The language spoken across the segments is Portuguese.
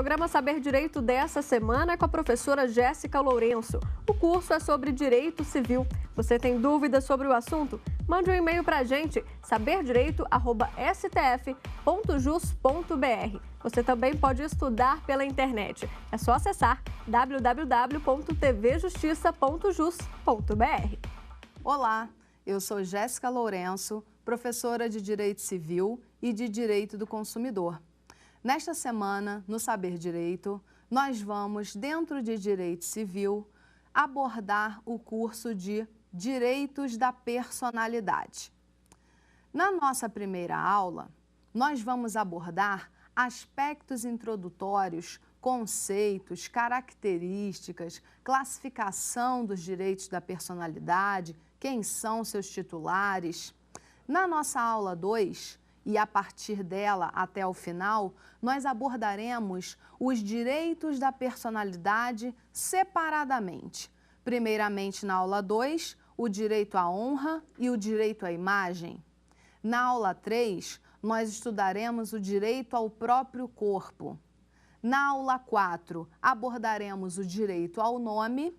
programa Saber Direito dessa semana é com a professora Jéssica Lourenço. O curso é sobre Direito Civil. Você tem dúvidas sobre o assunto? Mande um e-mail para a gente, saberdireito@stf.jus.br. Você também pode estudar pela internet. É só acessar www.tvjustiça.jus.br. Olá, eu sou Jéssica Lourenço, professora de Direito Civil e de Direito do Consumidor. Nesta semana, no Saber Direito, nós vamos, dentro de Direito Civil, abordar o curso de Direitos da Personalidade. Na nossa primeira aula, nós vamos abordar aspectos introdutórios, conceitos, características, classificação dos direitos da personalidade, quem são seus titulares. Na nossa aula 2, e a partir dela até o final, nós abordaremos os direitos da personalidade separadamente. Primeiramente, na aula 2, o direito à honra e o direito à imagem. Na aula 3, nós estudaremos o direito ao próprio corpo. Na aula 4, abordaremos o direito ao nome.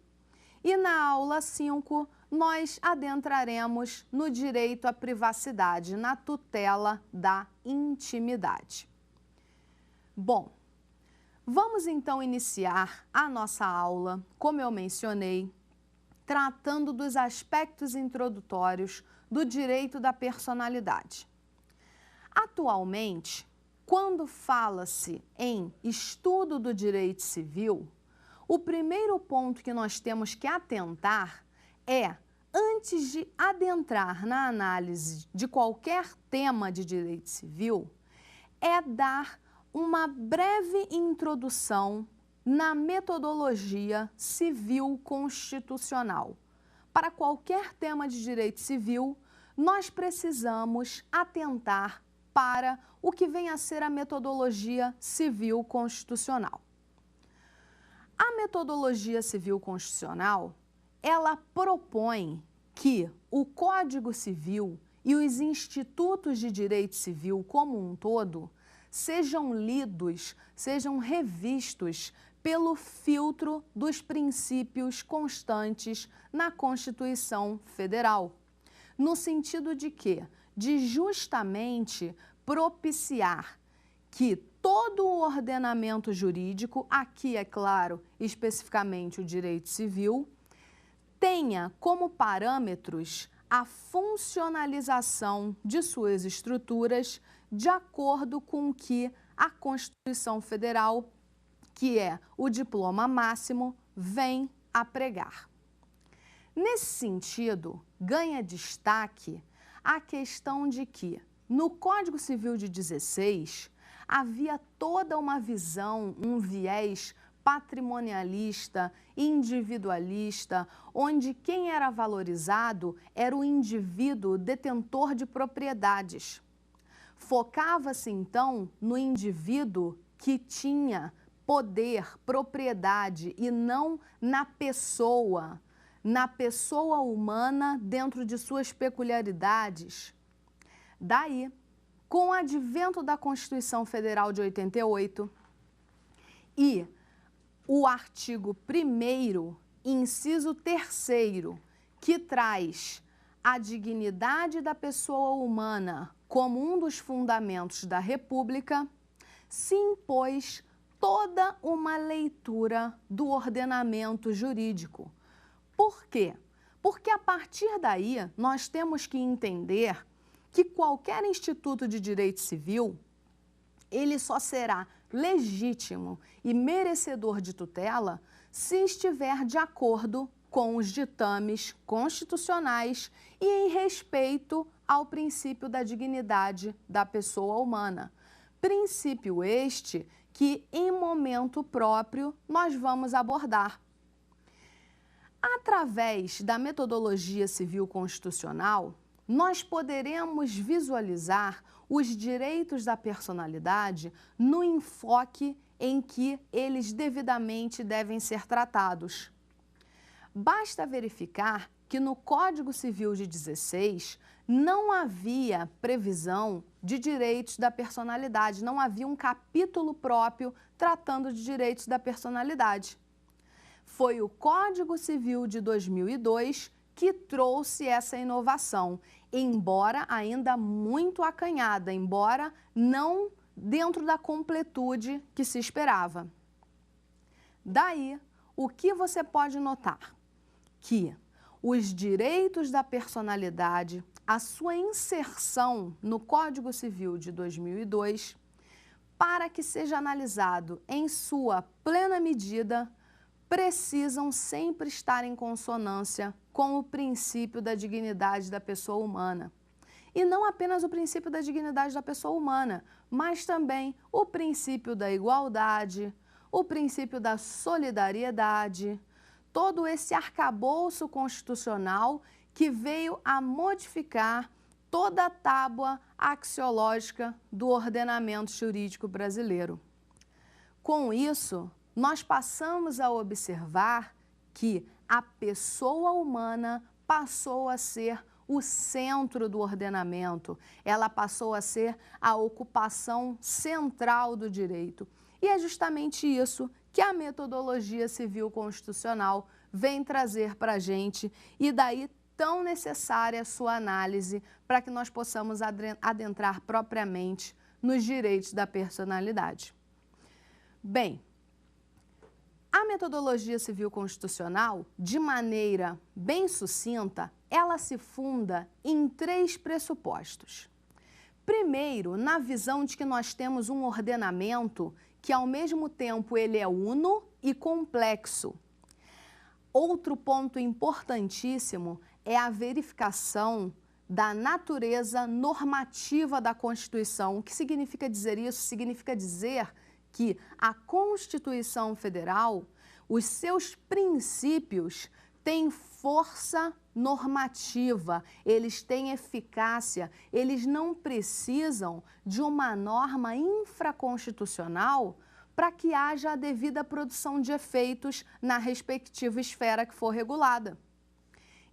E na aula 5, nós adentraremos no direito à privacidade, na tutela da intimidade. Bom, vamos então iniciar a nossa aula, como eu mencionei, tratando dos aspectos introdutórios do direito da personalidade. Atualmente, quando fala-se em estudo do direito civil, o primeiro ponto que nós temos que atentar é, antes de adentrar na análise de qualquer tema de direito civil, é dar uma breve introdução na metodologia civil constitucional. Para qualquer tema de direito civil, nós precisamos atentar para o que vem a ser a metodologia civil constitucional. A metodologia civil constitucional, ela propõe que o Código Civil e os institutos de direito civil como um todo sejam lidos, sejam revistos pelo filtro dos princípios constantes na Constituição Federal, no sentido de quê? De justamente propiciar que todo o ordenamento jurídico, aqui é claro, especificamente o direito civil, tenha como parâmetros a funcionalização de suas estruturas de acordo com o que a Constituição Federal, que é o diploma máximo, vem a pregar. Nesse sentido, ganha destaque a questão de que, no Código Civil de 16, havia toda uma visão, um viés patrimonialista, individualista, onde quem era valorizado era o indivíduo detentor de propriedades. Focava-se, então, no indivíduo que tinha poder, propriedade e não na pessoa humana dentro de suas peculiaridades. Daí, com o advento da Constituição Federal de 88 e o artigo 1º, inciso 3º, que traz a dignidade da pessoa humana como um dos fundamentos da República, se impôs toda uma leitura do ordenamento jurídico. Por quê? Porque a partir daí nós temos que entender que qualquer instituto de direito civil, ele só será legítimo e merecedor de tutela se estiver de acordo com os ditames constitucionais e em respeito ao princípio da dignidade da pessoa humana. Princípio este que, em momento próprio, nós vamos abordar. Através da metodologia civil constitucional, nós poderemos visualizar os direitos da personalidade no enfoque em que eles devidamente devem ser tratados. Basta verificar que no Código Civil de 16 não havia previsão de direitos da personalidade, não havia um capítulo próprio tratando de direitos da personalidade. Foi o Código Civil de 2002 que trouxe essa inovação, embora ainda muito acanhada, embora não dentro da completude que se esperava. Daí, o que você pode notar? Que os direitos da personalidade, a sua inserção no Código Civil de 2002, para que seja analisado em sua plena medida, precisam sempre estar em consonância com o princípio da dignidade da pessoa humana. E não apenas o princípio da dignidade da pessoa humana, mas também o princípio da igualdade, o princípio da solidariedade, todo esse arcabouço constitucional que veio a modificar toda a tábua axiológica do ordenamento jurídico brasileiro. Com isso, nós passamos a observar que a pessoa humana passou a ser o centro do ordenamento, ela passou a ser a ocupação central do direito. E é justamente isso que a metodologia civil constitucional vem trazer para a gente, e daí tão necessária a sua análise para que nós possamos adentrar propriamente nos direitos da personalidade. Bem, a metodologia civil constitucional, de maneira bem sucinta, ela se funda em 3 pressupostos. Primeiro, na visão de que nós temos um ordenamento que, ao mesmo tempo, ele é uno e complexo. Outro ponto importantíssimo é a verificação da natureza normativa da Constituição. O que significa dizer isso? Significa dizer que a Constituição Federal, os seus princípios têm força normativa, eles têm eficácia, eles não precisam de uma norma infraconstitucional para que haja a devida produção de efeitos na respectiva esfera que for regulada.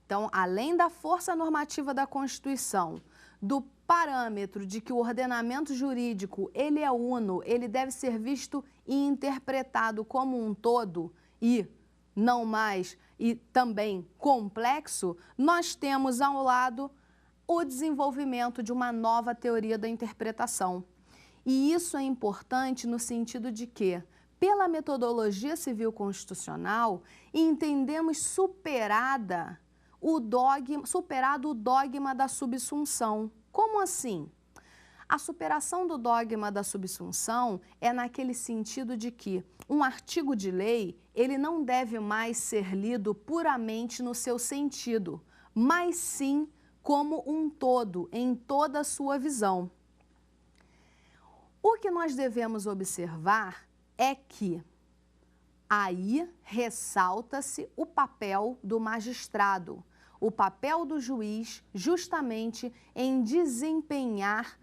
Então, além da força normativa da Constituição, do parâmetro de que o ordenamento jurídico ele é uno, ele deve ser visto e interpretado como um todo e não mais e também complexo, nós temos ao lado o desenvolvimento de uma nova teoria da interpretação. E isso é importante no sentido de que, pela metodologia civil constitucional, entendemos superado o dogma da subsunção. Como assim? A superação do dogma da subsunção é naquele sentido de que um artigo de lei, ele não deve mais ser lido puramente no seu sentido, mas sim como um todo, em toda a sua visão. O que nós devemos observar é que aí ressalta-se o papel do magistrado, o papel do juiz justamente em desempenhar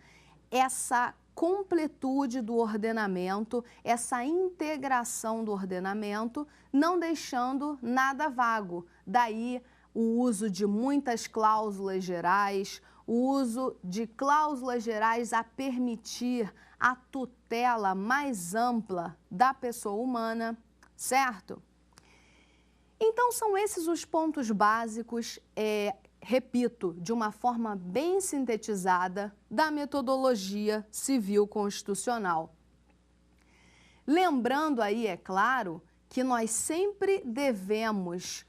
essa completude do ordenamento, essa integração do ordenamento, não deixando nada vago. Daí o uso de muitas cláusulas gerais, o uso de cláusulas gerais a permitir a tutela mais ampla da pessoa humana, certo? Então, são esses os pontos básicos, repito, de uma forma bem sintetizada, da metodologia civil constitucional. Lembrando aí, é claro, que nós sempre devemos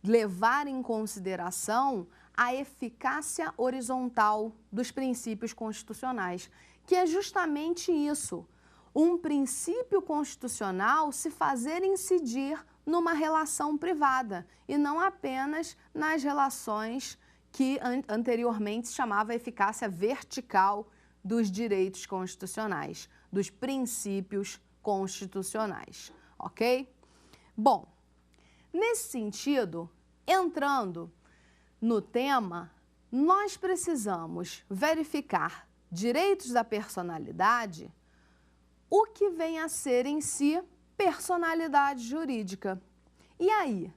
levar em consideração a eficácia horizontal dos princípios constitucionais, que é justamente isso, um princípio constitucional se fazer incidir numa relação privada e não apenas nas relações que anteriormente se chamava eficácia vertical dos direitos constitucionais, dos princípios constitucionais, ok? Bom, nesse sentido, entrando no tema, nós precisamos verificar direitos da personalidade, o que vem a ser em si personalidade jurídica. E aí,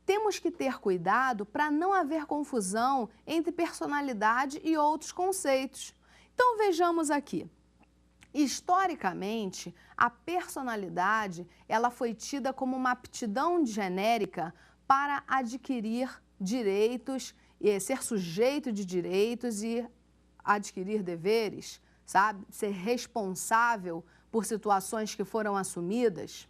temos que ter cuidado para não haver confusão entre personalidade e outros conceitos. Então vejamos aqui. Historicamente, a personalidade ela foi tida como uma aptidão genérica para adquirir direitos, ser sujeito de direitos e adquirir deveres, sabe? Ser responsável por situações que foram assumidas.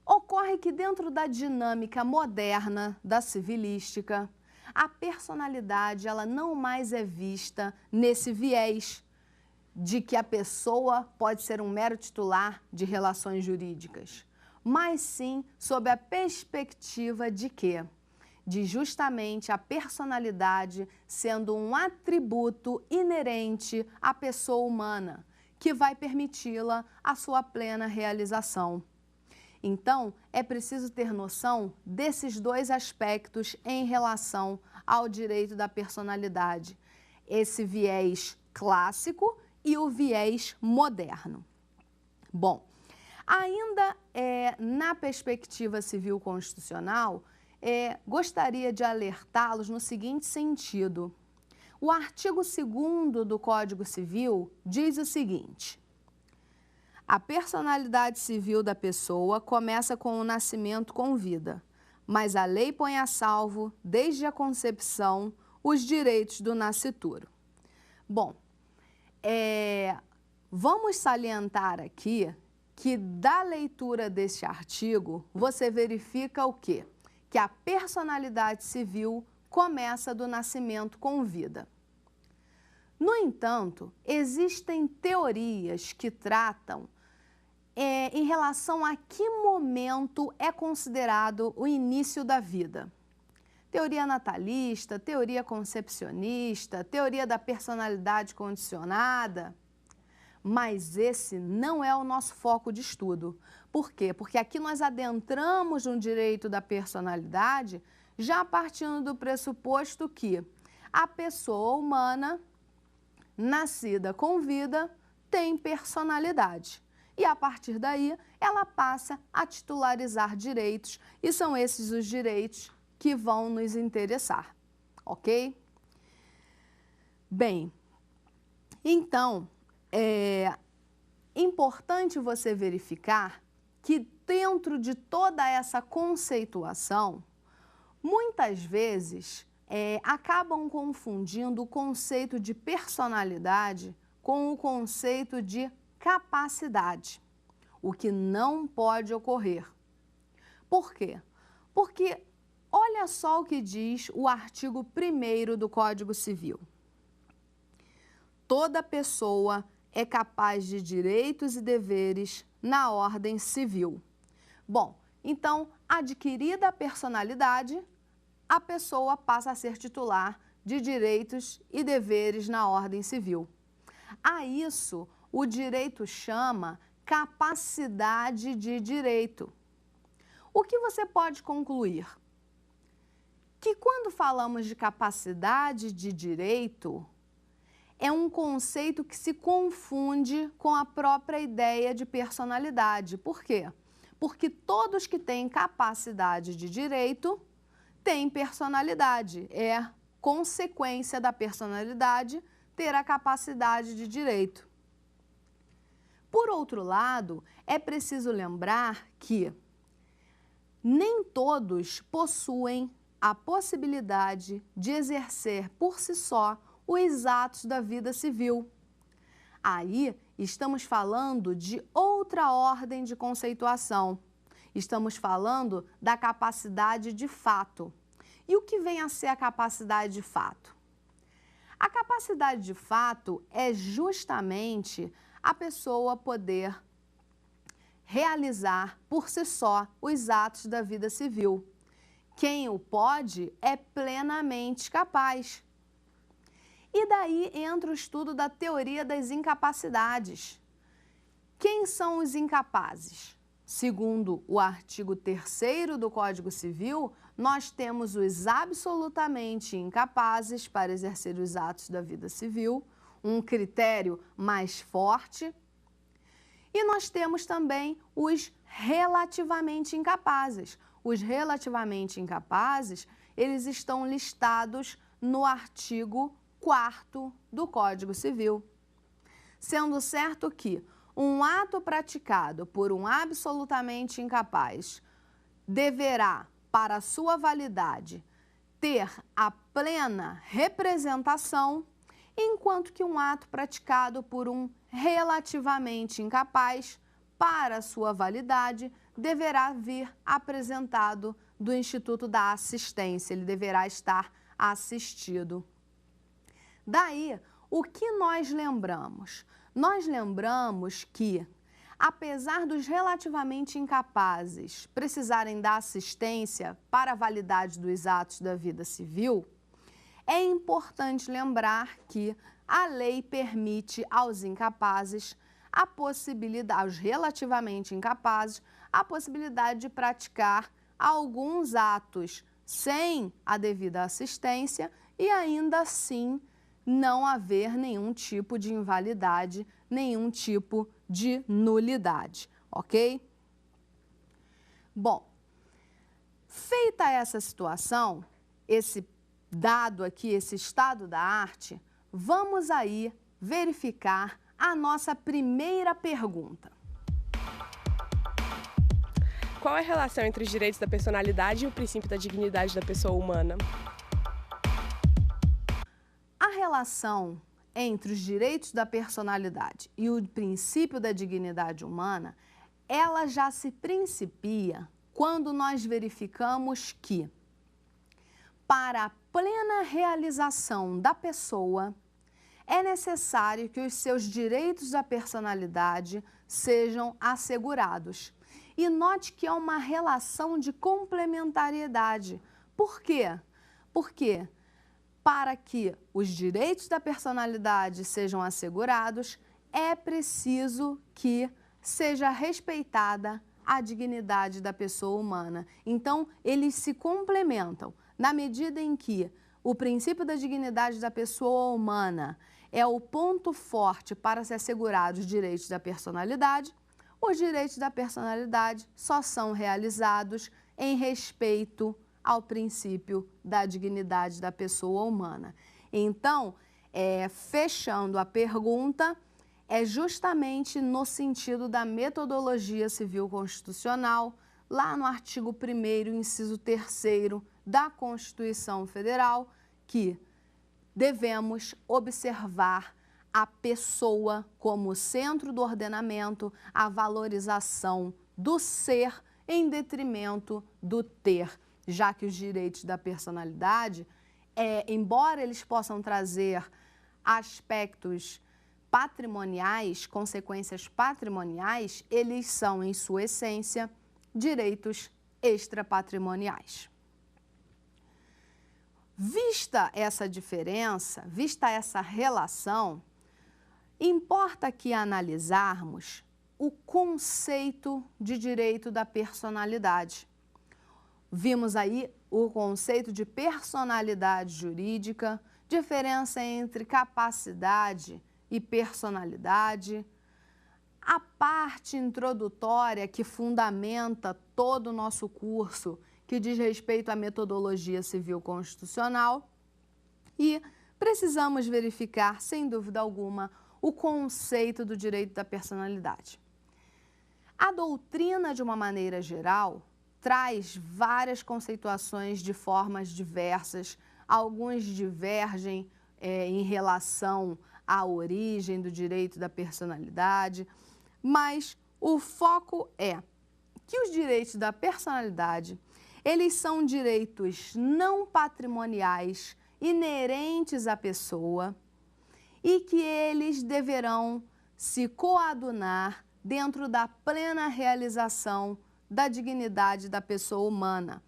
Ocorre que dentro da dinâmica moderna da civilística, a personalidade ela não mais é vista nesse viés de que a pessoa pode ser um mero titular de relações jurídicas, mas sim sob a perspectiva de quê? De justamente a personalidade sendo um atributo inerente à pessoa humana, que vai permiti-la a sua plena realização. Então, é preciso ter noção desses dois aspectos em relação ao direito da personalidade, esse viés clássico e o viés moderno. Bom, ainda na perspectiva civil constitucional, gostaria de alertá-los no seguinte sentido. O artigo 2º do Código Civil diz o seguinte: a personalidade civil da pessoa começa com o nascimento com vida, mas a lei põe a salvo, desde a concepção, os direitos do nascituro. Bom, vamos salientar aqui que da leitura deste artigo, você verifica o quê? Que a personalidade civil começa do nascimento com vida. No entanto, existem teorias que tratam em relação a que momento é considerado o início da vida. Teoria natalista, teoria concepcionista, teoria da personalidade condicionada. Mas esse não é o nosso foco de estudo. Por quê? Porque aqui nós adentramos no direito da personalidade já partindo do pressuposto que a pessoa humana, nascida com vida, tem personalidade. E a partir daí, ela passa a titularizar direitos, e são esses os direitos que vão nos interessar, ok? Bem, então, é importante você verificar que dentro de toda essa conceituação, muitas vezes acabam confundindo o conceito de personalidade com o conceito de capacidade, o que não pode ocorrer. Por quê? Porque olha só o que diz o artigo 1º do Código Civil. Toda pessoa é capaz de direitos e deveres na ordem civil. Bom, então, adquirida a personalidade, a pessoa passa a ser titular de direitos e deveres na ordem civil. A isso, o direito chama capacidade de direito. O que você pode concluir? Que quando falamos de capacidade de direito, é um conceito que se confunde com a própria ideia de personalidade. Por quê? Porque todos que têm capacidade de direito têm personalidade. É consequência da personalidade ter a capacidade de direito. Por outro lado, é preciso lembrar que nem todos possuem a possibilidade de exercer por si só os atos da vida civil. Aí estamos falando de outra ordem de conceituação. Estamos falando da capacidade de fato. E o que vem a ser a capacidade de fato? A capacidade de fato é justamente a pessoa poder realizar por si só os atos da vida civil. Quem o pode é plenamente capaz. E daí entra o estudo da teoria das incapacidades. Quem são os incapazes? Segundo o artigo 3º do Código Civil, nós temos os absolutamente incapazes para exercer os atos da vida civil, um critério mais forte. E nós temos também os relativamente incapazes, os relativamente incapazes, eles estão listados no artigo 4º do Código Civil. Sendo certo que um ato praticado por um absolutamente incapaz deverá, para sua validade, ter a plena representação, enquanto que um ato praticado por um relativamente incapaz, para sua validade, deverá vir apresentado do Instituto da Assistência, ele deverá estar assistido. Daí, o que nós lembramos? Nós lembramos que, apesar dos relativamente incapazes precisarem da assistência para a validade dos atos da vida civil, é importante lembrar que a lei permite aos incapazes a possibilidade, aos relativamente incapazes, a possibilidade de praticar alguns atos sem a devida assistência e ainda assim não haver nenhum tipo de invalidade, nenhum tipo de nulidade, ok? Bom, feita essa situação, esse dado aqui, esse estado da arte, vamos aí verificar a nossa primeira pergunta. Qual é a relação entre os direitos da personalidade e o princípio da dignidade da pessoa humana? A relação entre os direitos da personalidade e o princípio da dignidade humana, ela já se principia quando nós verificamos que, para a plena realização da pessoa, é necessário que os seus direitos da personalidade sejam assegurados. E note que é uma relação de complementariedade. Por quê? Porque para que os direitos da personalidade sejam assegurados, é preciso que seja respeitada a dignidade da pessoa humana. Então, eles se complementam. Na medida em que o princípio da dignidade da pessoa humana é o ponto forte para se assegurar os direitos da personalidade, os direitos da personalidade só são realizados em respeito ao princípio da dignidade da pessoa humana. Então, fechando a pergunta, é justamente no sentido da metodologia civil constitucional, lá no artigo 1º, inciso 3º da Constituição Federal, que devemos observar a pessoa como centro do ordenamento, a valorização do ser em detrimento do ter, já que os direitos da personalidade, embora eles possam trazer aspectos patrimoniais, consequências patrimoniais, eles são, em sua essência, direitos extrapatrimoniais. Vista essa diferença, vista essa relação, importa aqui analisarmos o conceito de direito da personalidade. Vimos aí o conceito de personalidade jurídica, diferença entre capacidade e personalidade, a parte introdutória que fundamenta todo o nosso curso, que diz respeito à metodologia civil constitucional, e precisamos verificar, sem dúvida alguma, o conceito do direito da personalidade. A doutrina, de uma maneira geral, traz várias conceituações de formas diversas, alguns divergem em relação à origem do direito da personalidade, mas o foco é que os direitos da personalidade, eles são direitos não patrimoniais inerentes à pessoa e que eles deverão se coadunar dentro da plena realização da dignidade da pessoa humana.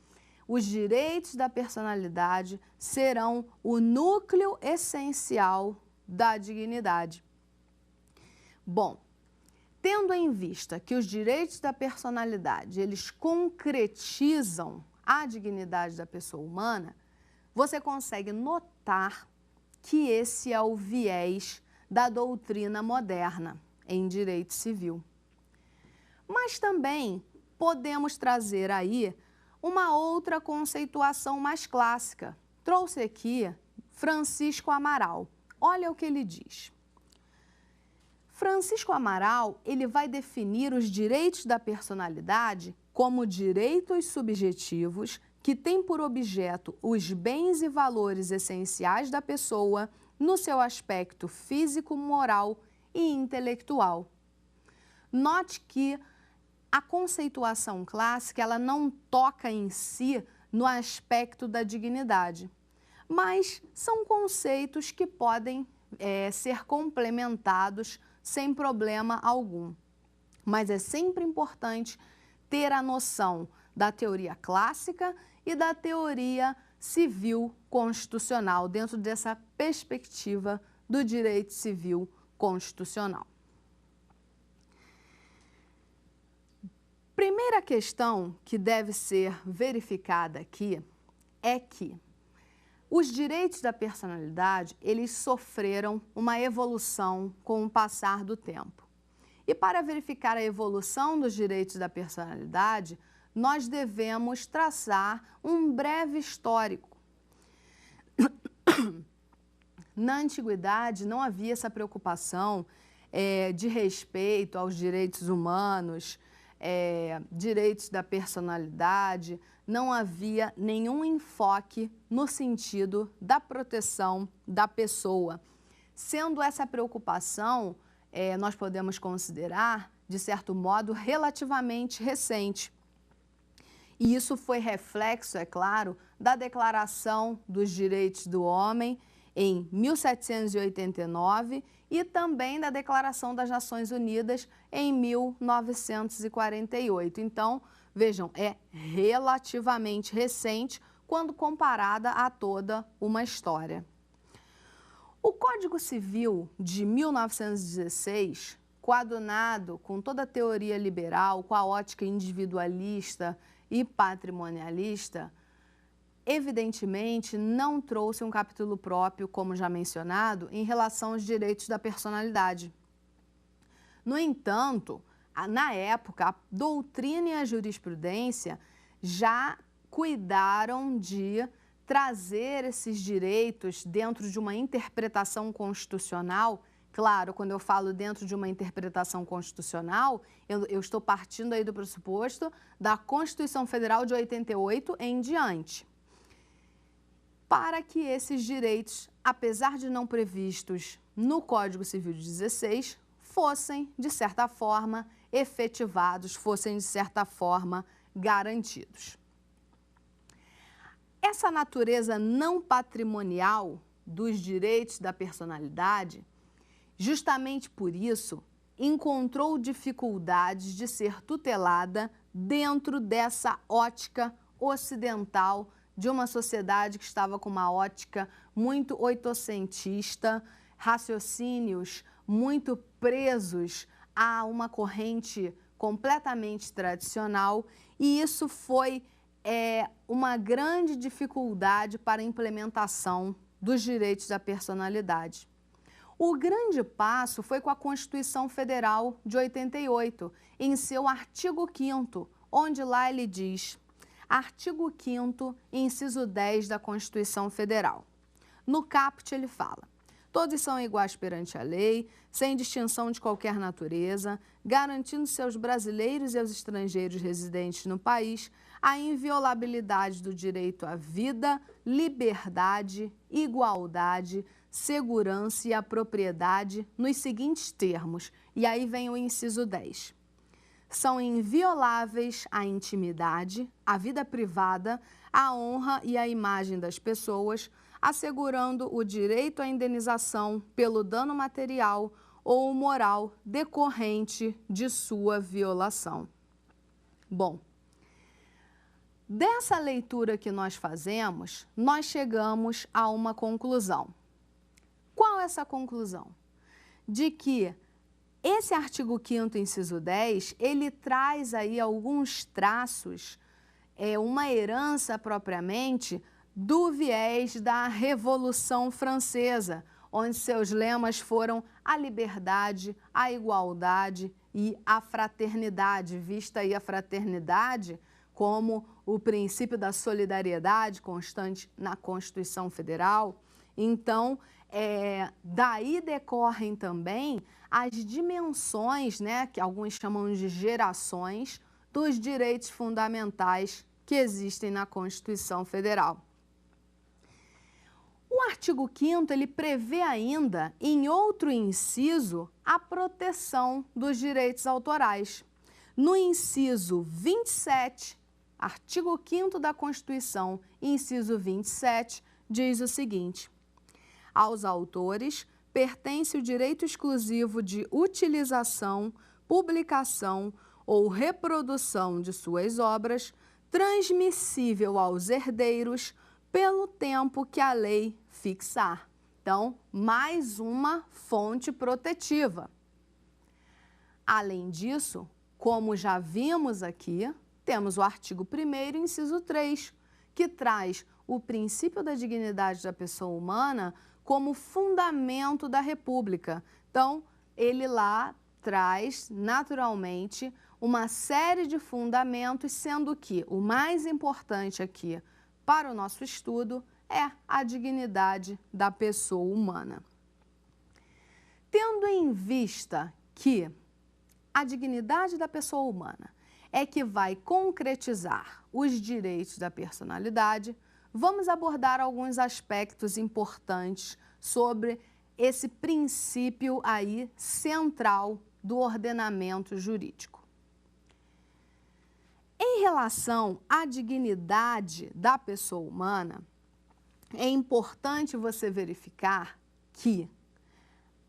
Os direitos da personalidade serão o núcleo essencial da dignidade. Bom, tendo em vista que os direitos da personalidade, eles concretizam a dignidade da pessoa humana, você consegue notar que esse é o viés da doutrina moderna em direito civil. Mas também podemos trazer aí uma outra conceituação mais clássica. Trouxe aqui Francisco Amaral. Olha o que ele diz. Francisco Amaral, ele vai definir os direitos da personalidade como direitos subjetivos que têm por objeto os bens e valores essenciais da pessoa no seu aspecto físico, moral e intelectual. Note que a conceituação clássica, ela não toca em si no aspecto da dignidade, mas são conceitos que podem ser complementados sem problema algum. Mas é sempre importante ter a noção da teoria clássica e da teoria civil constitucional dentro dessa perspectiva do direito civil constitucional. Primeira questão que deve ser verificada aqui é que os direitos da personalidade, eles sofreram uma evolução com o passar do tempo. E para verificar a evolução dos direitos da personalidade, nós devemos traçar um breve histórico. Na antiguidade, não havia essa preocupação de respeito aos direitos humanos, direitos da personalidade, não havia nenhum enfoque no sentido da proteção da pessoa. Sendo essa preocupação, nós podemos considerar, de certo modo, relativamente recente. E isso foi reflexo, é claro, da Declaração dos Direitos do Homem em 1789 e também da Declaração das Nações Unidas em 1948. Então, vejam, é relativamente recente quando comparada a toda uma história. O Código Civil de 1916, coadunado com toda a teoria liberal, com a ótica individualista e patrimonialista, evidentemente não trouxe um capítulo próprio, como já mencionado, em relação aos direitos da personalidade. No entanto, na época, a doutrina e a jurisprudência já cuidaram de trazer esses direitos dentro de uma interpretação constitucional. Claro, quando eu falo dentro de uma interpretação constitucional, eu estou partindo aí do pressuposto da Constituição Federal de 88 em diante, para que esses direitos, apesar de não previstos no Código Civil de 16, fossem, de certa forma, efetivados, fossem, de certa forma, garantidos. Essa natureza não patrimonial dos direitos da personalidade, justamente por isso, encontrou dificuldades de ser tutelada dentro dessa ótica ocidental de uma sociedade que estava com uma ótica muito oitocentista, raciocínios muito presos a uma corrente completamente tradicional, e isso foi uma grande dificuldade para a implementação dos direitos da personalidade. O grande passo foi com a Constituição Federal de 88, em seu artigo 5º, onde lá ele diz: artigo 5º, inciso 10 da Constituição Federal. No caput ele fala: todos são iguais perante a lei, sem distinção de qualquer natureza, garantindo-se aos brasileiros e aos estrangeiros residentes no país a inviolabilidade do direito à vida, liberdade, igualdade, segurança e à propriedade nos seguintes termos. E aí vem o inciso 10. São invioláveis a intimidade, a vida privada, a honra e a imagem das pessoas, assegurando o direito à indenização pelo dano material ou moral decorrente de sua violação. Bom, dessa leitura que nós fazemos, nós chegamos a uma conclusão. Qual é essa conclusão? De que esse artigo 5º, inciso 10, ele traz aí alguns traços, uma herança propriamente do viés da Revolução Francesa, onde seus lemas foram a liberdade, a igualdade e a fraternidade, vista aí a fraternidade como o princípio da solidariedade constante na Constituição Federal. Então, daí decorrem também as dimensões, né, que alguns chamam de gerações, dos direitos fundamentais que existem na Constituição Federal. O artigo 5º, ele prevê ainda, em outro inciso, a proteção dos direitos autorais. No inciso 27, artigo 5º da Constituição, inciso 27, diz o seguinte: aos autores pertence o direito exclusivo de utilização, publicação ou reprodução de suas obras, transmissível aos herdeiros pelo tempo que a lei fixar. Então, mais uma fonte protetiva. Além disso, como já vimos aqui, temos o artigo 1º, inciso 3, que traz o princípio da dignidade da pessoa humana como fundamento da República. Então, ele lá traz, naturalmente, uma série de fundamentos, sendo que o mais importante aqui para o nosso estudo é a dignidade da pessoa humana. Tendo em vista que a dignidade da pessoa humana é que vai concretizar os direitos da personalidade, vamos abordar alguns aspectos importantes sobre esse princípio aí central do ordenamento jurídico. Em relação à dignidade da pessoa humana, é importante você verificar que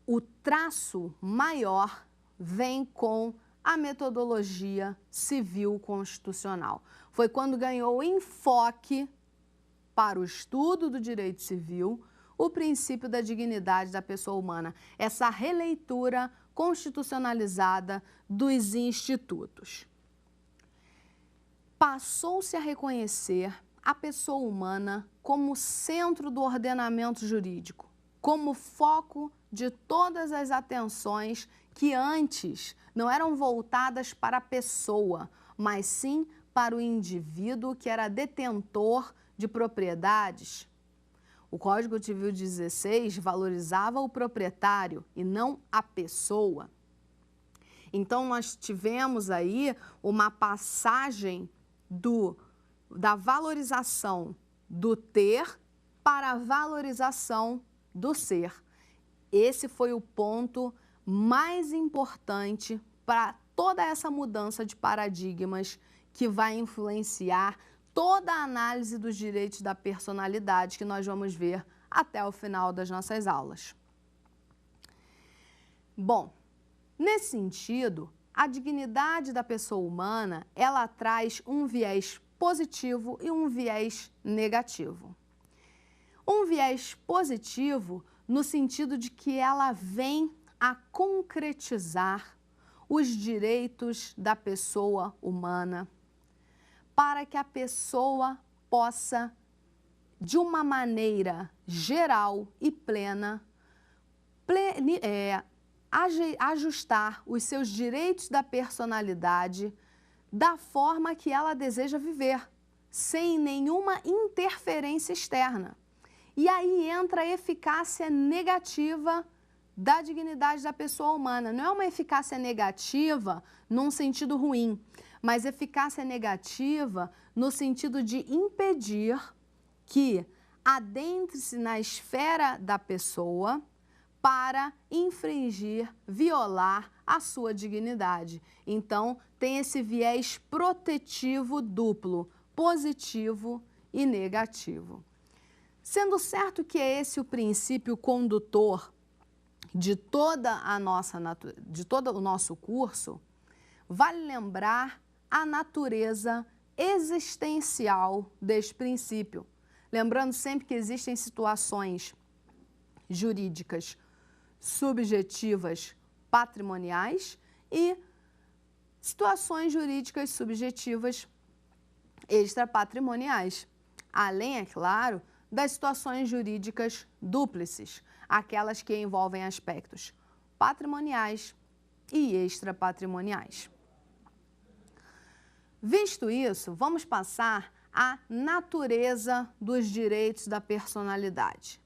o traço maior vem com a metodologia civil constitucional. Foi quando ganhou enfoque para o estudo do direito civil o princípio da dignidade da pessoa humana, essa releitura constitucionalizada dos institutos. Passou-se a reconhecer a pessoa humana como centro do ordenamento jurídico, como foco de todas as atenções que antes não eram voltadas para a pessoa, mas sim para o indivíduo que era detentor de propriedades. O Código Civil 16 valorizava o proprietário e não a pessoa. Então, nós tivemos aí uma passagem da valorização do ter para a valorização do ser. Esse foi o ponto mais importante para toda essa mudança de paradigmas que vai influenciar toda a análise dos direitos da personalidade que nós vamos ver até o final das nossas aulas. Bom, nesse sentido, a dignidade da pessoa humana, ela traz um viés positivo e um viés negativo. Um viés positivo no sentido de que ela vem a concretizar os direitos da pessoa humana, para que a pessoa possa, de uma maneira geral e plena, ajustar os seus direitos da personalidade da forma que ela deseja viver, sem nenhuma interferência externa. E aí entra a eficácia negativa da dignidade da pessoa humana. Não é uma eficácia negativa num sentido ruim, mas eficácia negativa no sentido de impedir que adentre-se na esfera da pessoa para infringir, violar a sua dignidade. Então, tem esse viés protetivo duplo, positivo e negativo. Sendo certo que é esse o princípio condutor de todo o nosso curso, vale lembrar a natureza existencial deste princípio. Lembrando sempre que existem situações jurídicas subjetivas patrimoniais e situações jurídicas subjetivas extrapatrimoniais. Além, é claro, das situações jurídicas dúplices, aquelas que envolvem aspectos patrimoniais e extrapatrimoniais. Visto isso, vamos passar à natureza dos direitos da personalidade.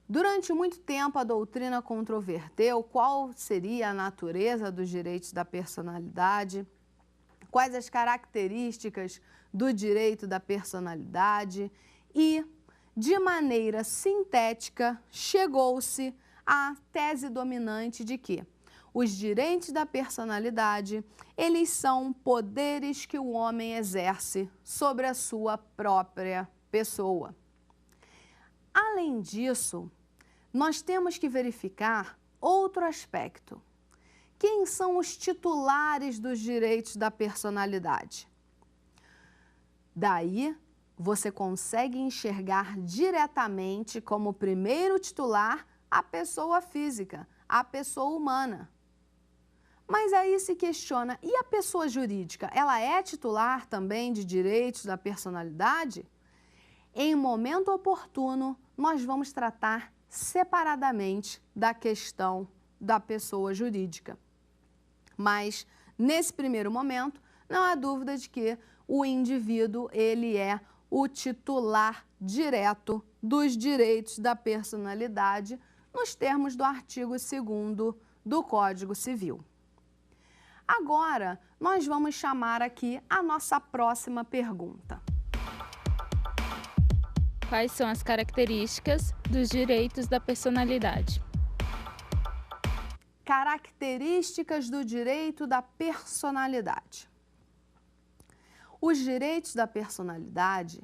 Durante muito tempo, a doutrina controverteu qual seria a natureza dos direitos da personalidade, quais as características do direito da personalidade e, de maneira sintética, chegou-se à tese dominante de que os direitos da personalidade, eles são poderes que o homem exerce sobre a sua própria pessoa. Além disso, nós temos que verificar outro aspecto. Quem são os titulares dos direitos da personalidade? Daí, você consegue enxergar diretamente como primeiro titular a pessoa física, a pessoa humana. Mas aí se questiona, e a pessoa jurídica, ela é titular também de direitos da personalidade? Em momento oportuno, nós vamos tratar separadamente da questão da pessoa jurídica. Mas, nesse primeiro momento, não há dúvida de que o indivíduo, ele é o titular direto dos direitos da personalidade, nos termos do artigo 2º do Código Civil. Agora, nós vamos chamar aqui a nossa próxima pergunta. Quais são as características dos direitos da personalidade? Características do direito da personalidade. Os direitos da personalidade,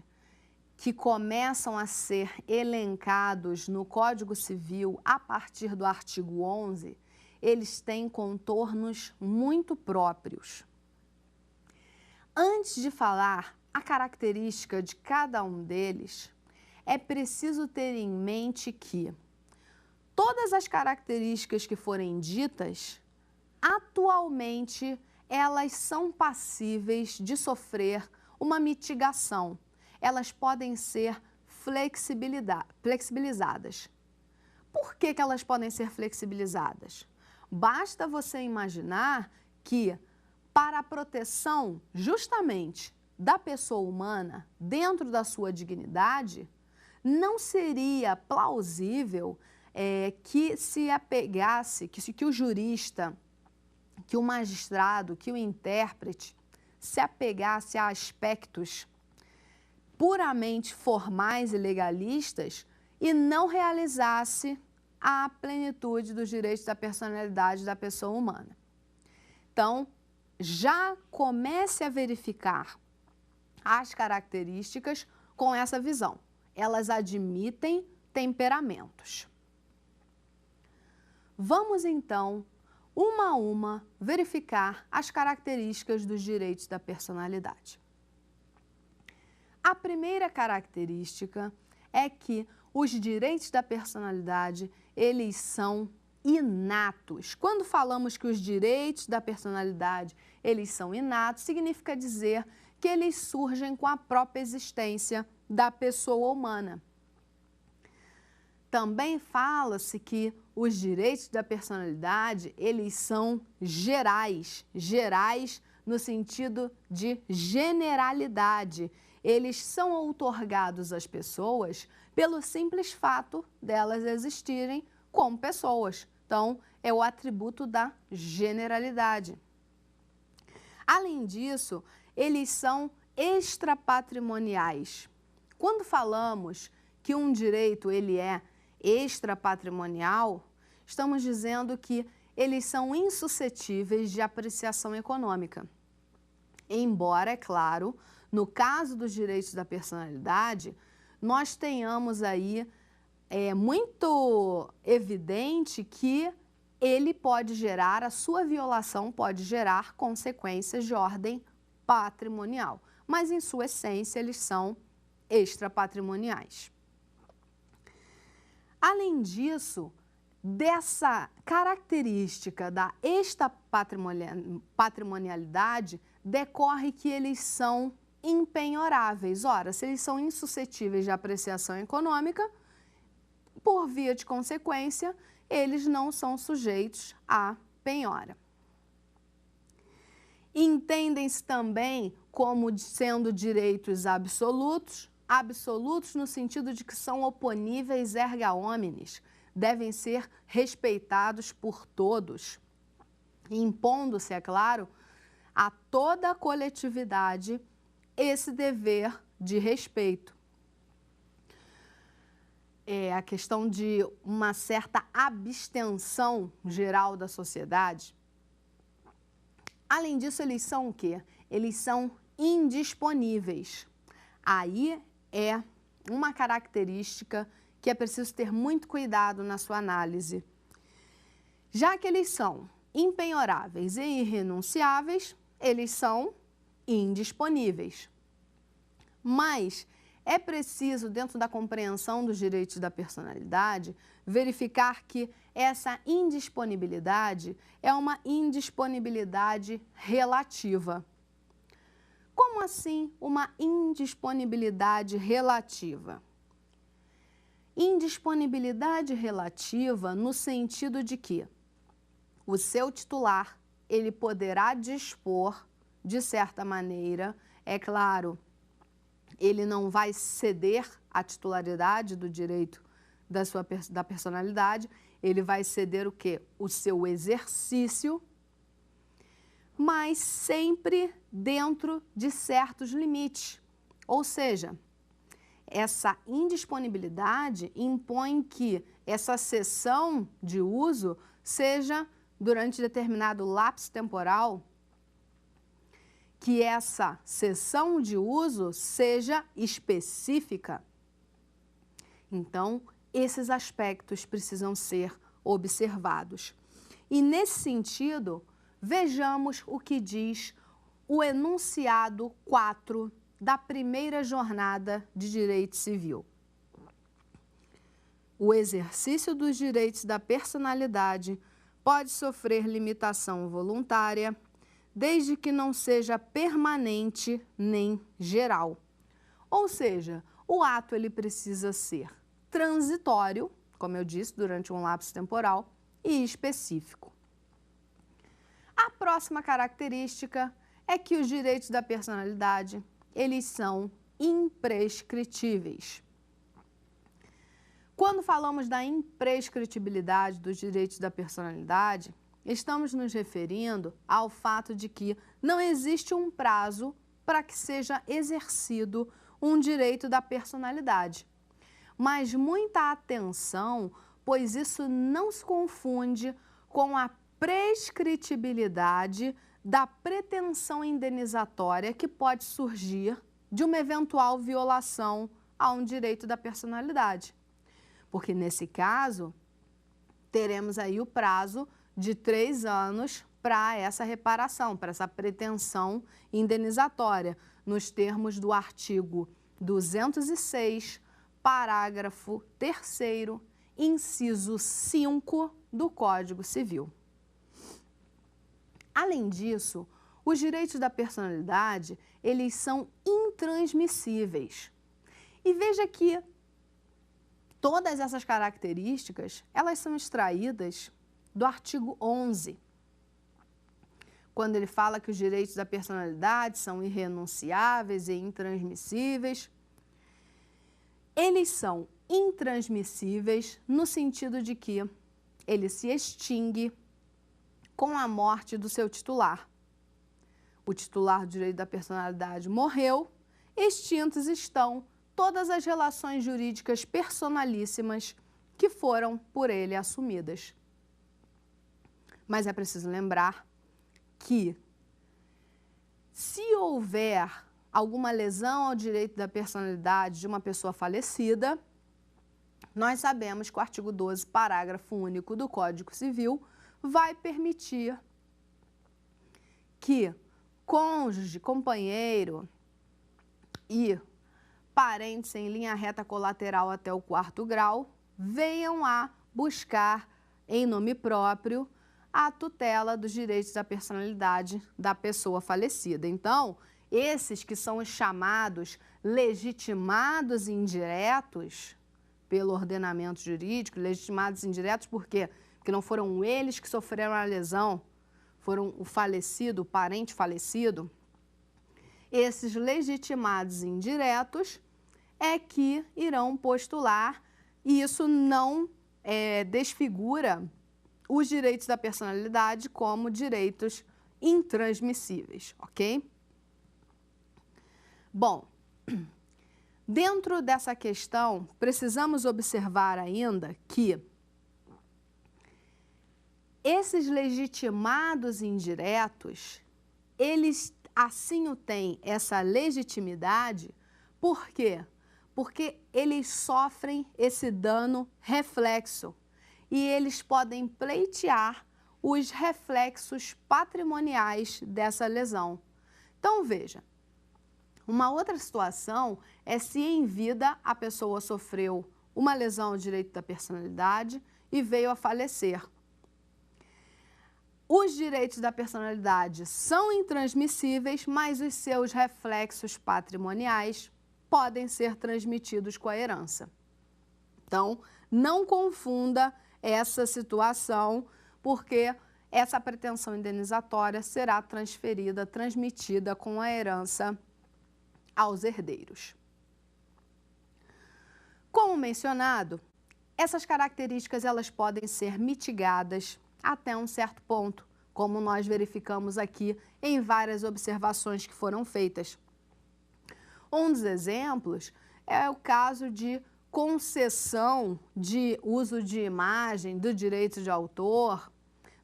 que começam a ser elencados no Código Civil a partir do artigo 11, eles têm contornos muito próprios. Antes de falar a característica de cada um deles, é preciso ter em mente que todas as características que forem ditas, atualmente, elas são passíveis de sofrer uma mitigação. Elas podem ser flexibilizadas. Por que elas podem ser flexibilizadas? Basta você imaginar que, para a proteção justamente da pessoa humana dentro da sua dignidade, não seria plausível que se apegasse, que o jurista, que o magistrado, que o intérprete se apegasse a aspectos puramente formais e legalistas e não realizasse a plenitude dos direitos da personalidade da pessoa humana. Então, já comece a verificar as características com essa visão. Elas admitem temperamentos. Vamos, então, uma a uma, verificar as características dos direitos da personalidade. A primeira característica é que os direitos da personalidade, eles são inatos. Quando falamos que os direitos da personalidade, eles são inatos, significa dizer que eles surgem com a própria existência da pessoa humana. Também fala-se que os direitos da personalidade, eles são gerais, gerais no sentido de generalidade. Eles são outorgados às pessoas pelo simples fato delas existirem como pessoas. Então, é o atributo da generalidade. Além disso, eles são extrapatrimoniais. Quando falamos que um direito ele é extrapatrimonial, estamos dizendo que eles são insuscetíveis de apreciação econômica. Embora, é claro, no caso dos direitos da personalidade, nós tenhamos aí muito evidente que ele pode gerar, a sua violação pode gerar consequências de ordem patrimonial, mas em sua essência eles são extrapatrimoniais. Além disso, dessa característica da extrapatrimonialidade, decorre que eles são impenhoráveis. Ora, se eles são insuscetíveis de apreciação econômica, por via de consequência, eles não são sujeitos à penhora. Entendem-se também como sendo direitos absolutos, absolutos no sentido de que são oponíveis erga omnes, devem ser respeitados por todos, impondo-se, é claro, a toda a coletividade esse dever de respeito. É a questão de uma certa abstenção geral da sociedade. Além disso, eles são o quê? Eles são indisponíveis. Aí é uma característica que é preciso ter muito cuidado na sua análise. Já que eles são impenhoráveis e irrenunciáveis, eles são indisponíveis. Mas é preciso, dentro da compreensão dos direitos da personalidade, verificar que essa indisponibilidade é uma indisponibilidade relativa. Como assim uma indisponibilidade relativa? Indisponibilidade relativa no sentido de que o seu titular, ele poderá dispor, de certa maneira, é claro, ele não vai ceder a titularidade do direito da personalidade, ele vai ceder o quê? O seu exercício, mas sempre dentro de certos limites. Ou seja, essa indisponibilidade impõe que essa cessão de uso seja durante determinado lapso temporal, que essa cessão de uso seja específica. Então, esses aspectos precisam ser observados. E, nesse sentido, vejamos o que diz o enunciado 4 da primeira jornada de direito civil. O exercício dos direitos da personalidade pode sofrer limitação voluntária, desde que não seja permanente nem geral. Ou seja, o ato ele precisa ser transitório, como eu disse, durante um lapso temporal, e específico. A próxima característica é que os direitos da personalidade, eles são imprescritíveis. Quando falamos da imprescritibilidade dos direitos da personalidade, estamos nos referindo ao fato de que não existe um prazo para que seja exercido um direito da personalidade. Mas muita atenção, pois isso não se confunde com a prescritibilidade da pretensão indenizatória que pode surgir de uma eventual violação a um direito da personalidade. Porque, nesse caso, teremos aí o prazo de 3 anos para essa reparação, para essa pretensão indenizatória, nos termos do artigo 206, parágrafo 3º, inciso 5 do Código Civil. Além disso, os direitos da personalidade, eles são intransmissíveis. E veja que todas essas características, elas são extraídas do artigo 11, quando ele fala que os direitos da personalidade são irrenunciáveis e intransmissíveis. Eles são intransmissíveis no sentido de que ele se extingue com a morte do seu titular. O titular do direito da personalidade morreu, extintos estão todas as relações jurídicas personalíssimas que foram por ele assumidas. Mas é preciso lembrar que, se houver alguma lesão ao direito da personalidade de uma pessoa falecida, nós sabemos que o artigo 12, parágrafo único do Código Civil, vai permitir que cônjuge, companheiro e parentes em linha reta colateral até o 4º grau venham a buscar, em nome próprio, a tutela dos direitos da personalidade da pessoa falecida. Então, esses que são os chamados legitimados indiretos pelo ordenamento jurídico, legitimados indiretos por quê? Porque não foram eles que sofreram a lesão, foram o falecido, o parente falecido, esses legitimados indiretos é que irão postular, e isso não desfigura os direitos da personalidade como direitos intransmissíveis, ok? Bom, dentro dessa questão, precisamos observar ainda que esses legitimados indiretos, eles assim o têm essa legitimidade, por quê? Porque eles sofrem esse dano reflexo e eles podem pleitear os reflexos patrimoniais dessa lesão. Então, veja, uma outra situação é se em vida a pessoa sofreu uma lesão ao direito da personalidade e veio a falecer. Os direitos da personalidade são intransmissíveis, mas os seus reflexos patrimoniais podem ser transmitidos com a herança. Então, não confunda essa situação, porque essa pretensão indenizatória será transmitida com a herança aos herdeiros. Como mencionado, essas características elas podem ser mitigadas até um certo ponto, como nós verificamos aqui em várias observações que foram feitas. Um dos exemplos é o caso de concessão de uso de imagem do direito de autor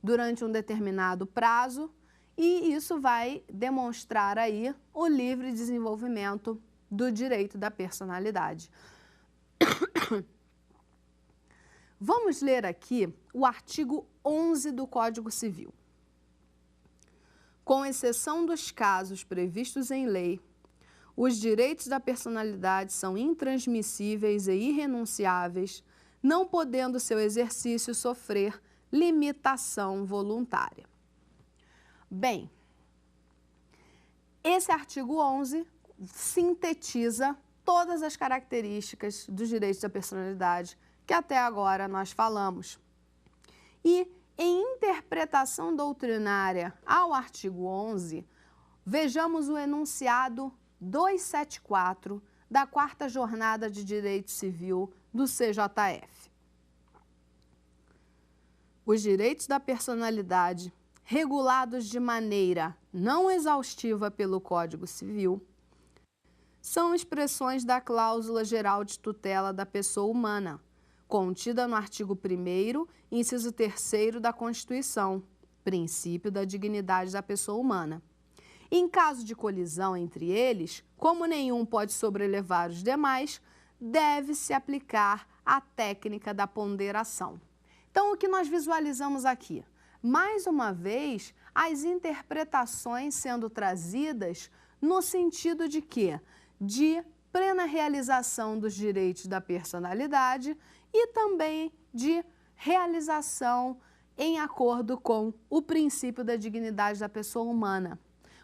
durante um determinado prazo, e isso vai demonstrar aí o livre desenvolvimento do direito da personalidade. Vamos ler aqui o artigo 11 do Código Civil. Com exceção dos casos previstos em lei, os direitos da personalidade são intransmissíveis e irrenunciáveis, não podendo seu exercício sofrer limitação voluntária. Bem, esse artigo 11 sintetiza todas as características dos direitos da personalidade que até agora nós falamos. E, em interpretação doutrinária ao artigo 11, vejamos o enunciado 274 da 4ª Jornada de Direito Civil do CJF. Os direitos da personalidade, regulados de maneira não exaustiva pelo Código Civil, são expressões da cláusula geral de tutela da pessoa humana, contida no artigo 1º, inciso 3º da Constituição, princípio da dignidade da pessoa humana. Em caso de colisão entre eles, como nenhum pode sobrelevar os demais, deve-se aplicar a técnica da ponderação. Então, o que nós visualizamos aqui? Mais uma vez, as interpretações sendo trazidas no sentido de quê? De plena realização dos direitos da personalidade e também de realização em acordo com o princípio da dignidade da pessoa humana.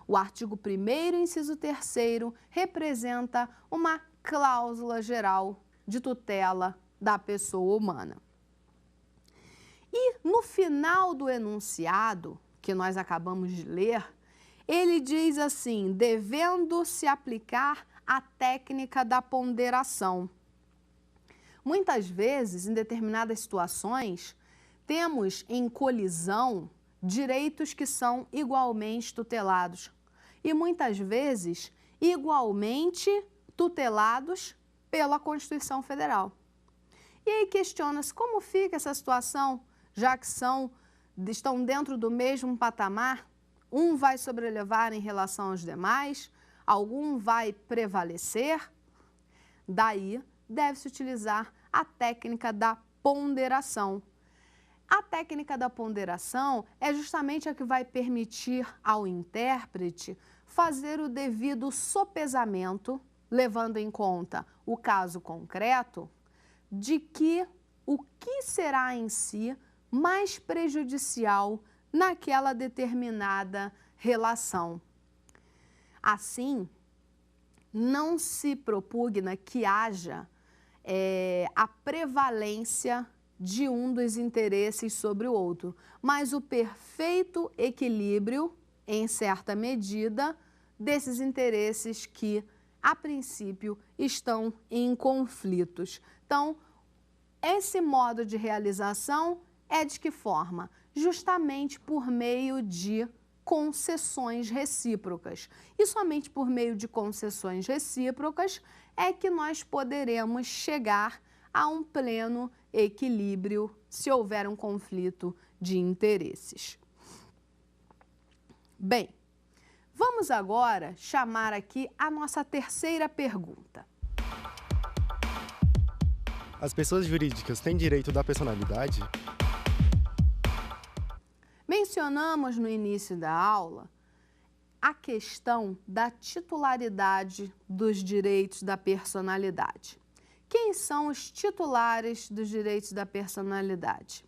O artigo 1º, inciso 3º, representa uma cláusula geral de tutela da pessoa humana. E no final do enunciado, que nós acabamos de ler, ele diz assim, devendo se aplicar a técnica da ponderação. Muitas vezes, em determinadas situações, temos em colisão direitos que são igualmente tutelados e muitas vezes igualmente tutelados pela Constituição Federal. E aí questiona-se como fica essa situação, já que estão dentro do mesmo patamar, um vai sobrelevar em relação aos demais, algum vai prevalecer? Daí deve-se utilizar a técnica da ponderação. A técnica da ponderação é justamente a que vai permitir ao intérprete fazer o devido sopesamento, levando em conta o caso concreto, de que o que será em si mais prejudicial naquela determinada relação. Assim, não se propugna que haja a prevalência de um dos interesses sobre o outro, mas o perfeito equilíbrio, em certa medida, desses interesses que, a princípio, estão em conflitos. Então, esse modo de realização é de que forma? Justamente por meio de concessões recíprocas. E somente por meio de concessões recíprocas é que nós poderemos chegar a um pleno equilíbrio se houver um conflito de interesses. Bem, vamos agora chamar aqui a nossa terceira pergunta. As pessoas jurídicas têm direito da personalidade? Mencionamos no início da aula a questão da titularidade dos direitos da personalidade. Quem são os titulares dos direitos da personalidade?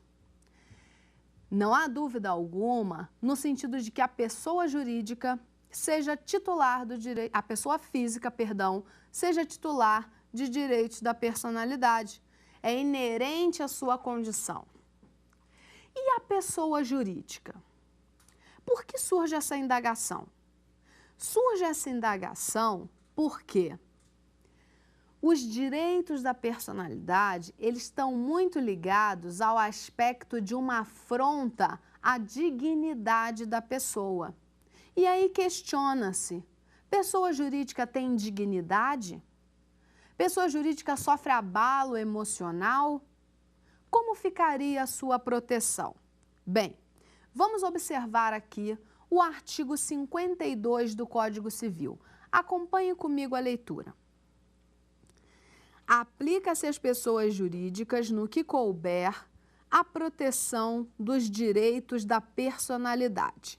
Não há dúvida alguma no sentido de que a pessoa jurídica seja titular do direito, a pessoa física, perdão, seja titular de direitos da personalidade. É inerente à sua condição. E a pessoa jurídica? Por que surge essa indagação? Surge essa indagação porque os direitos da personalidade, eles estão muito ligados ao aspecto de uma afronta à dignidade da pessoa. E aí questiona-se, pessoa jurídica tem dignidade? Pessoa jurídica sofre abalo emocional? Como ficaria a sua proteção? Bem, vamos observar aqui o artigo 52 do Código Civil. Acompanhe comigo a leitura. Aplica-se às pessoas jurídicas, no que couber, a proteção dos direitos da personalidade.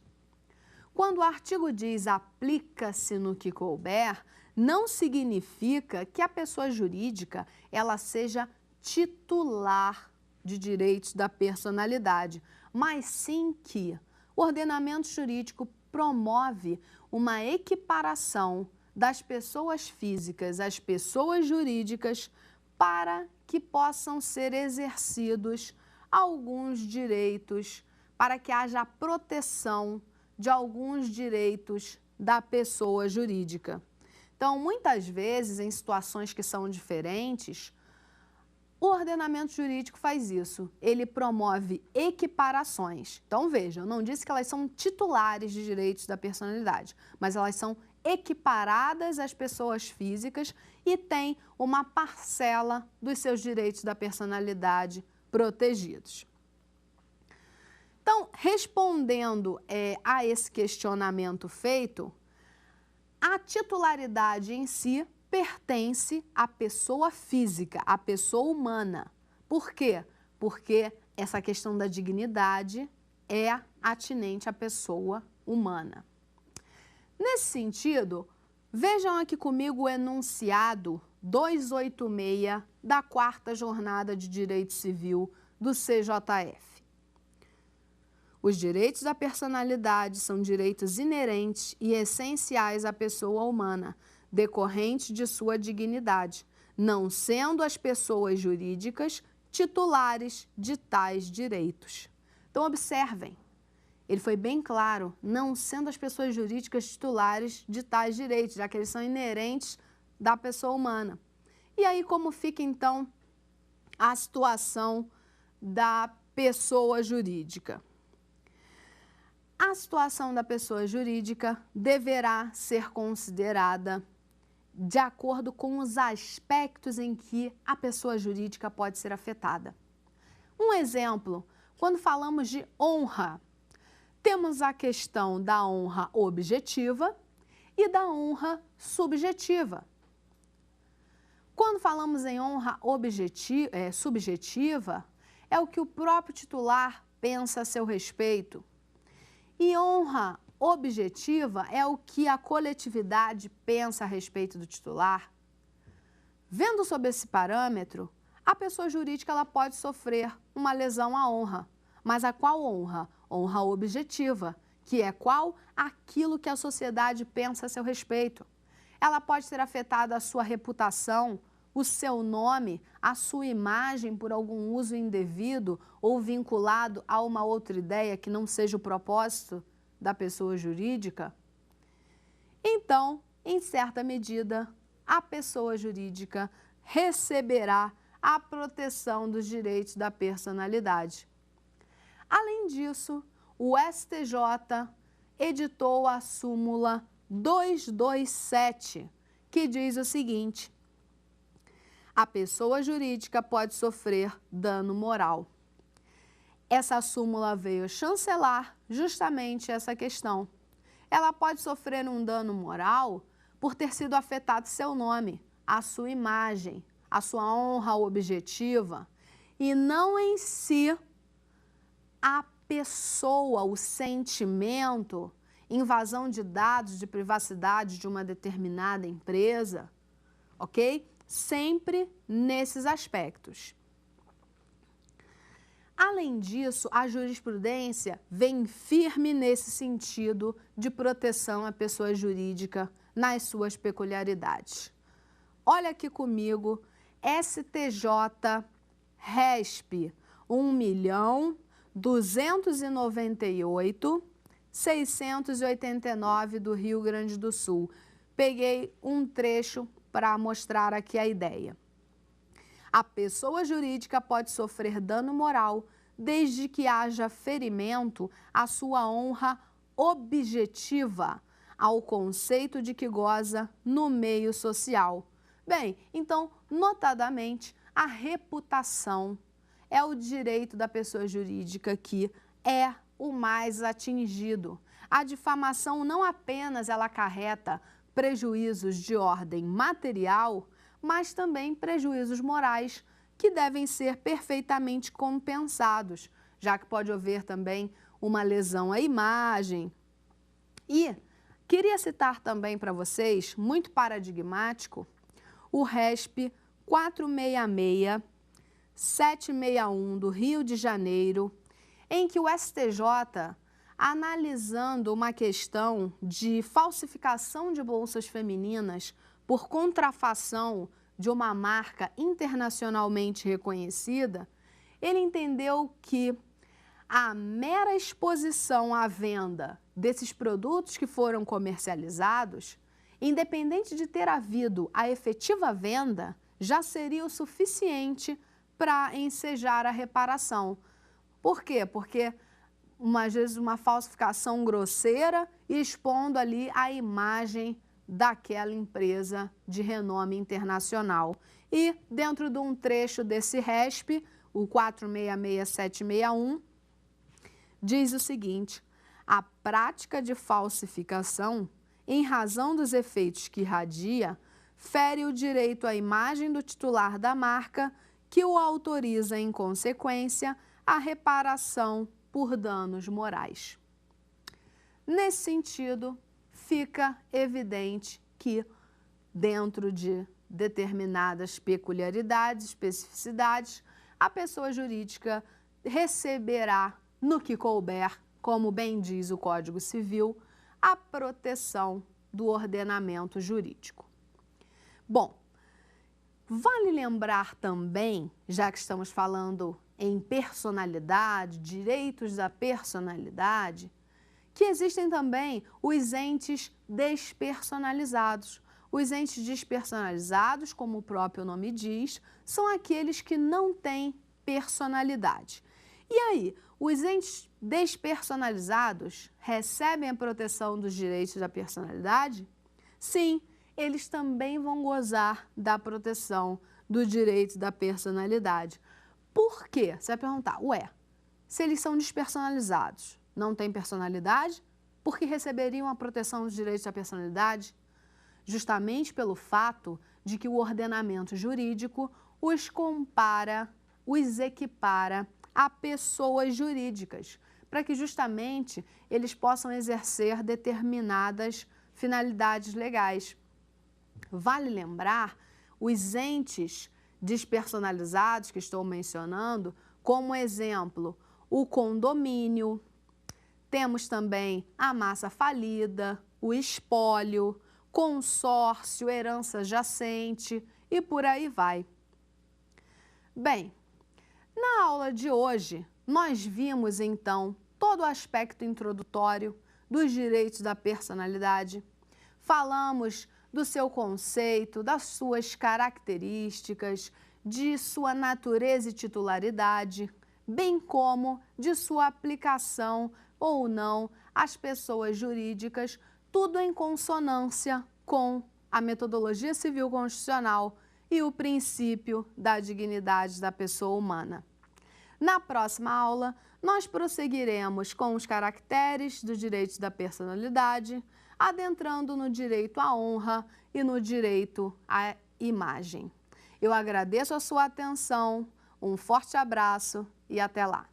Quando o artigo diz aplica-se no que couber, não significa que a pessoa jurídica ela seja titular de direitos da personalidade, mas sim que o ordenamento jurídico promove uma equiparação das pessoas físicas às pessoas jurídicas para que possam ser exercidos alguns direitos, para que haja proteção de alguns direitos da pessoa jurídica. Então, muitas vezes, em situações que são diferentes, o ordenamento jurídico faz isso, ele promove equiparações. Então, veja, eu não disse que elas são titulares de direitos da personalidade, mas elas são equiparadas às pessoas físicas e têm uma parcela dos seus direitos da personalidade protegidos. Então, respondendo a esse questionamento feito, a titularidade em si pertence à pessoa física, à pessoa humana. Por quê? Porque essa questão da dignidade é atinente à pessoa humana. Nesse sentido, vejam aqui comigo o enunciado 286 da 4ª Jornada de Direito Civil do CJF. Os direitos da personalidade são direitos inerentes e essenciais à pessoa humana, decorrentes de sua dignidade, não sendo as pessoas jurídicas titulares de tais direitos. Então, observem, ele foi bem claro, não sendo as pessoas jurídicas titulares de tais direitos, já que eles são inerentes da pessoa humana. E aí, como fica, então, a situação da pessoa jurídica? A situação da pessoa jurídica deverá ser considerada de acordo com os aspectos em que a pessoa jurídica pode ser afetada. Um exemplo, quando falamos de honra, temos a questão da honra objetiva e da honra subjetiva. Quando falamos em honra subjetiva, é o que o próprio titular pensa a seu respeito. E honra objetiva é o que a coletividade pensa a respeito do titular. Vendo sob esse parâmetro, a pessoa jurídica ela pode sofrer uma lesão à honra. Mas a qual honra? Honra objetiva, que é qual? Aquilo que a sociedade pensa a seu respeito. Ela pode ser afetada a sua reputação o seu nome, a sua imagem por algum uso indevido ou vinculado a uma outra ideia que não seja o propósito da pessoa jurídica, então, em certa medida, a pessoa jurídica receberá a proteção dos direitos da personalidade. Além disso, o STJ editou a súmula 227, que diz o seguinte: a pessoa jurídica pode sofrer dano moral. Essa súmula veio chancelar justamente essa questão. Ela pode sofrer um dano moral por ter sido afetado seu nome, a sua imagem, a sua honra objetiva, e não em si a pessoa, o sentimento, invasão de dados de privacidade de uma determinada empresa, ok? Sempre nesses aspectos. Além disso, a jurisprudência vem firme nesse sentido de proteção à pessoa jurídica nas suas peculiaridades. Olha aqui comigo, STJ RESP 1.298.689 do Rio Grande do Sul. Peguei um trecho para mostrar aqui a ideia. A pessoa jurídica pode sofrer dano moral desde que haja ferimento à sua honra objetiva, ao conceito de que goza no meio social. Bem, então, notadamente, a reputação é o direito da pessoa jurídica que é o mais atingido. A difamação não apenas ela acarreta prejuízos de ordem material, mas também prejuízos morais que devem ser perfeitamente compensados, já que pode haver também uma lesão à imagem. E queria citar também para vocês, muito paradigmático, o RESP 466-761 do Rio de Janeiro, em que o STJ, analisando uma questão de falsificação de bolsas femininas por contrafação de uma marca internacionalmente reconhecida, ele entendeu que a mera exposição à venda desses produtos que foram comercializados, independente de ter havido a efetiva venda, já seria o suficiente para ensejar a reparação. Por quê? Porque, às vezes, uma falsificação grosseira expondo ali a imagem daquela empresa de renome internacional. E, dentro de um trecho desse RESP, o 466761, diz o seguinte: a prática de falsificação, em razão dos efeitos que irradia, fere o direito à imagem do titular da marca, que o autoriza, em consequência, a reparação por danos morais. Nesse sentido, fica evidente que, dentro de determinadas peculiaridades, especificidades, a pessoa jurídica receberá, no que couber, como bem diz o Código Civil, a proteção do ordenamento jurídico. Bom, vale lembrar também, já que estamos falando em personalidade, direitos da personalidade, que existem também os entes despersonalizados. Os entes despersonalizados, como o próprio nome diz, são aqueles que não têm personalidade. E aí, os entes despersonalizados recebem a proteção dos direitos da personalidade? Sim, eles também vão gozar da proteção do direito da personalidade. Por quê? Você vai perguntar, se eles são despersonalizados, não têm personalidade, por que receberiam a proteção dos direitos da personalidade? Justamente pelo fato de que o ordenamento jurídico os compara, os equipara a pessoas jurídicas, para que justamente eles possam exercer determinadas finalidades legais. Vale lembrar os entes despersonalizados que estou mencionando, como exemplo, o condomínio, temos também a massa falida, o espólio, consórcio, herança jacente e por aí vai. Bem, na aula de hoje, nós vimos então todo o aspecto introdutório dos direitos da personalidade. Falamos do seu conceito, das suas características, de sua natureza e titularidade, bem como de sua aplicação ou não às pessoas jurídicas, tudo em consonância com a metodologia civil constitucional e o princípio da dignidade da pessoa humana. Na próxima aula, nós prosseguiremos com os caracteres dos direitos da personalidade, adentrando no direito à honra e no direito à imagem. Eu agradeço a sua atenção, um forte abraço e até lá.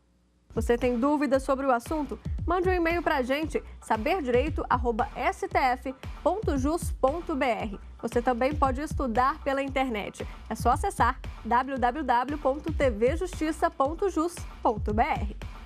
Você tem dúvidas sobre o assunto? Mande um e-mail para a gente, saberdireito@stf.jus.br. Você também pode estudar pela internet. É só acessar www.tvjustiça.jus.br.